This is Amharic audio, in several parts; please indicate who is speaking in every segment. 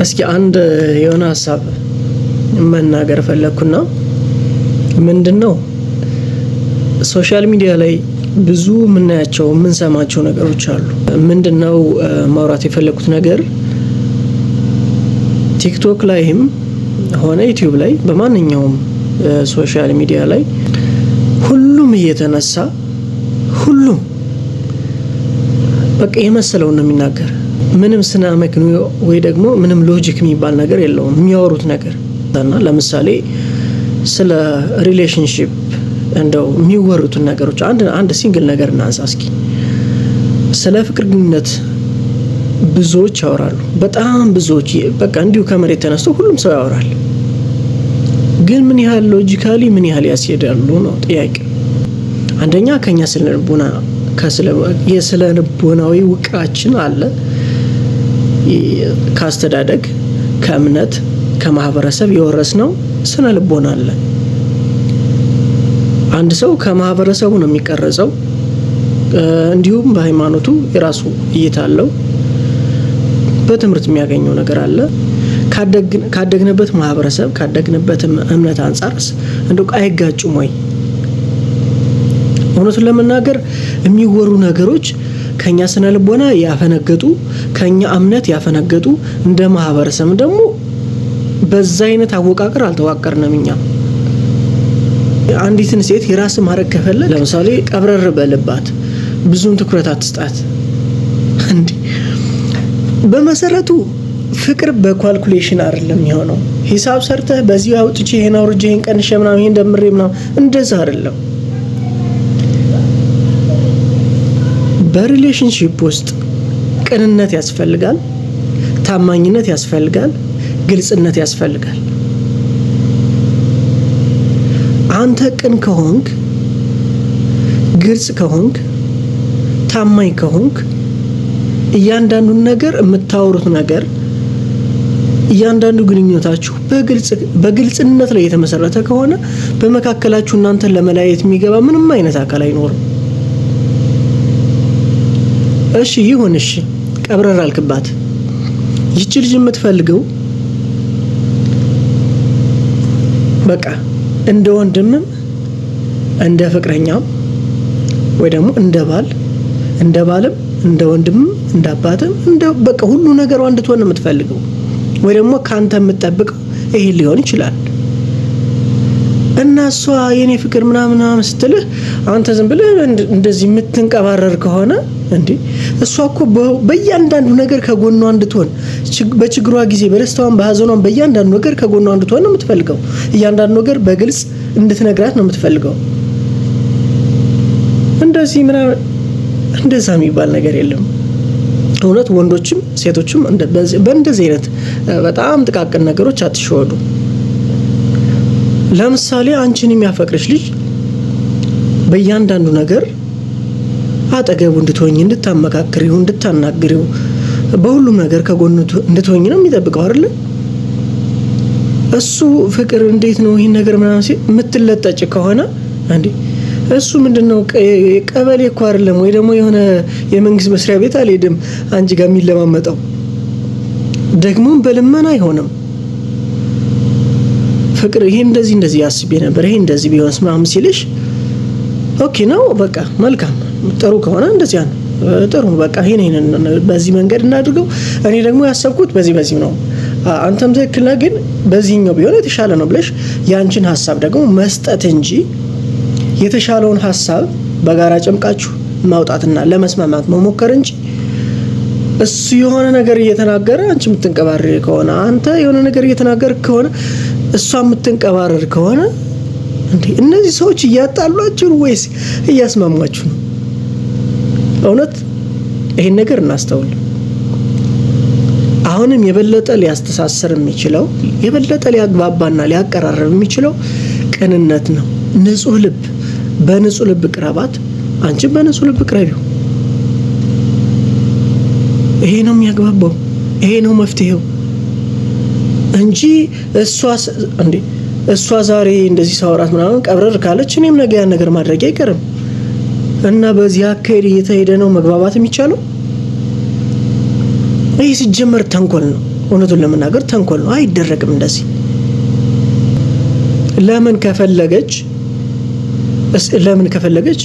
Speaker 1: እስኪ አንድ የሆነ ሀሳብ መናገር ፈለኩና ምንድነው ሶሻል ሚዲያ ላይ ብዙ የምናያቸው የምንሰማቸው ነገሮች አሉ። ምንድነው ማውራት የፈለኩት ነገር ቲክቶክ ላይም ሆነ ዩቲዩብ ላይ በማንኛውም ሶሻል ሚዲያ ላይ ሁሉም እየተነሳ ሁሉም በቃ የመሰለውን ነው የሚናገር። ምንም ስነ መክንዮ ወይ ደግሞ ምንም ሎጂክ የሚባል ነገር የለውም የሚያወሩት ነገር። እና ለምሳሌ ስለ ሪሌሽንሺፕ እንደው የሚወሩት ነገሮች አንድ ሲንግል ነገር እናንሳ እስኪ። ስለ ፍቅር ግንኙነት ብዙዎች ያወራሉ። በጣም ብዙዎች በቃ እንዲሁ ከመሬት ተነስቶ ሁሉም ሰው ያወራል። ግን ምን ያህል ሎጂካሊ ምን ያህል ያስሄዳሉ ነው ጥያቄ። አንደኛ ከኛ የስነ ልቦናዊ ውቅራችን አለ። ካስተዳደግ ከእምነት ከማህበረሰብ የወረስነው ስነ ልቦና አለ። አንድ ሰው ከማህበረሰቡ ነው የሚቀረጸው። እንዲሁም በሃይማኖቱ የራሱ እይታ አለው። በትምህርት የሚያገኘው ነገር አለ። ካደግንበት ማህበረሰብ ካደግንበት እምነት አንፃርስ እንደው አይጋጩም ወይ? እውነቱን ለመናገር የሚወሩ ነገሮች ከኛ ስነ ልቦና ያፈነገጡ ከኛ እምነት ያፈነገጡ እንደ ማህበረሰብ ደግሞ በዛ አይነት አወቃቀር አልተዋቀርንም። እኛ አንዲትን ሴት የራስ ማድረግ ከፈለክ ለምሳሌ ቀብረር በልባት፣ ብዙም ትኩረት አትስጣት። እንዴ በመሰረቱ ፍቅር በኳልኩሌሽን አይደለም የሚሆነው። ሂሳብ ሰርተህ በዚህ አውጥቼ ይሄን አውርጄ ይሄን ቀንሼ ምናምን ይሄን ደምሬ ምናምን እንደዛ አይደለም። በሪሌሽንሺፕ ውስጥ ቅንነት ያስፈልጋል፣ ታማኝነት ያስፈልጋል፣ ግልጽነት ያስፈልጋል። አንተ ቅን ከሆንክ፣ ግልጽ ከሆንክ፣ ታማኝ ከሆንክ እያንዳንዱን ነገር የምታወሩት ነገር እያንዳንዱ ግንኙነታችሁ በግልጽነት ላይ የተመሰረተ ከሆነ በመካከላችሁ እናንተን ለመለያየት የሚገባ ምንም አይነት አካል አይኖርም። እሺ ይሁን፣ እሺ ቀብረር አልክባት። ይቺ ልጅ የምትፈልገው በቃ እንደ ወንድምም እንደ ፍቅረኛም ወይ ደግሞ እንደ ባልም እንደ ወንድምም እንደ አባትም እንደ በቃ ሁሉ ነገሯ እንድትሆን ነው የምትፈልገው። ወይ ደግሞ ካንተ የምትጠብቀው ይሄ ሊሆን ይችላል። እና እሷ የኔ ፍቅር ምናምን ስትልህ አንተ ዝም ብለህ እንደዚህ የምትንቀባረር ከሆነ እንዴ እሷ እኮ በእያንዳንዱ ነገር ከጎኗ እንድትሆን በችግሯ ጊዜ በደስታዋም በሀዘኗም በእያንዳንዱ ነገር ከጎኗ እንድትሆን ነው የምትፈልገው። እያንዳንዱ ነገር በግልጽ እንድትነግራት ነው የምትፈልገው። እንደዛ የሚባል ነገር የለም። እውነት ወንዶችም ሴቶችም በእንደዚህ አይነት በጣም ጥቃቅን ነገሮች አትሸወዱ። ለምሳሌ አንቺን የሚያፈቅርሽ ልጅ በእያንዳንዱ ነገር አጠገቡ እንድትሆኝ፣ እንድታመካክሪው፣ እንድታናግሪው በሁሉም ነገር ከጎኑ እንድትሆኝ ነው የሚጠብቀው አይደል? እሱ ፍቅር እንዴት ነው ይሄን ነገር ምናምን ሲል የምትለጠጭ ከሆነ እንዴ እሱ ምንድነው ቀበሌ እኮ አይደለም ወይ ደግሞ የሆነ የመንግስት መስሪያ ቤት አልሄድም አንቺ ጋር የሚለማመጠው። ደግሞም በልመና አይሆንም። ፍቅር ይሄ እንደዚህ ያስብ ነበር ይሄ እንደዚህ ቢሆንስ ምናምን ሲልሽ ኦኬ ነው በቃ መልካም ጥሩ ከሆነ እንደዚህ ነው ጥሩ በቃ ይሄን በዚህ መንገድ እናድርገው። እኔ ደግሞ ያሰብኩት በዚህ ነው፣ አንተም ትክክል ነህ፣ ግን በዚህኛው ቢሆን የተሻለ ነው ብለሽ ያንቺን ሐሳብ ደግሞ መስጠት እንጂ የተሻለውን ሐሳብ በጋራ ጨምቃችሁ ማውጣትና ለመስማማት መሞከር እንጂ እሱ የሆነ ነገር እየተናገረ አንቺ የምትንቀባረር ከሆነ አንተ የሆነ ነገር እየተናገር ከሆነ እሷ የምትንቀባረር ከሆነ እንዴ እነዚህ ሰዎች እያጣሏችሁ ወይስ እያስማማችሁ ነው? እውነት ይሄን ነገር እናስተውል። አሁንም የበለጠ ሊያስተሳሰር የሚችለው የበለጠ ሊያግባባና ሊያቀራረብ የሚችለው ቅንነት ነው። ንጹህ ልብ፣ በንጹህ ልብ ቅረባት፣ አንቺ በንጹህ ልብ ቅረቢው። ይሄ ነው የሚያግባባው፣ ይሄ ነው መፍትሄው እንጂ እሷ ዛሬ እንደዚህ ሳወራት ምናምን ቀብረር ካለች እኔም ነገ ያን ነገር ማድረግ አይቀርም እና በዚህ አካሄድ እየተሄደ ነው መግባባት የሚቻለው። ይሄ ሲጀመር ተንኮል ነው። እውነቱን ለመናገር ተንኮል ነው። አይደረግም እንደዚህ። ለምን ከፈለገች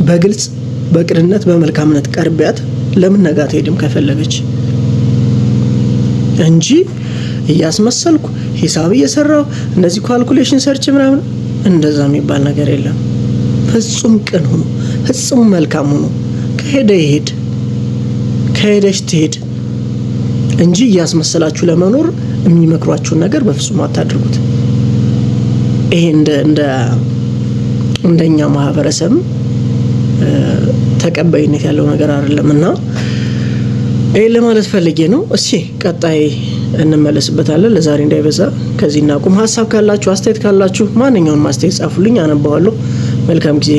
Speaker 1: በግልጽ በቅንነት በመልካምነት ቀርቢያት ለምን ነገ አትሄድም ከፈለገች እንጂ እያስመሰልኩ ሂሳብ እየሰራው እንደዚህ ካልኩሌሽን ሰርች ምናምን እንደዛ የሚባል ነገር የለም። ፍጹም ቅን ሁኑ፣ ፍጹም መልካም ሁኑ። ከሄደ ይሄድ፣ ከሄደች ትሄድ እንጂ እያስመሰላችሁ ለመኖር የሚመክሯችሁን ነገር በፍጹም አታድርጉት። ይሄ እንደኛ ማህበረሰብ ተቀባይነት ያለው ነገር አይደለም እና ይሄን ለማለት ፈልጌ ነው። እሺ ቀጣይ እንመለስበታለን። ለዛሬ እንዳይበዛ ከዚህ እናቁም። ሀሳብ ካላችሁ አስተያየት ካላችሁ ማንኛውንም አስተያየት ጻፉልኝ፣ አነባዋለሁ። መልካም ጊዜ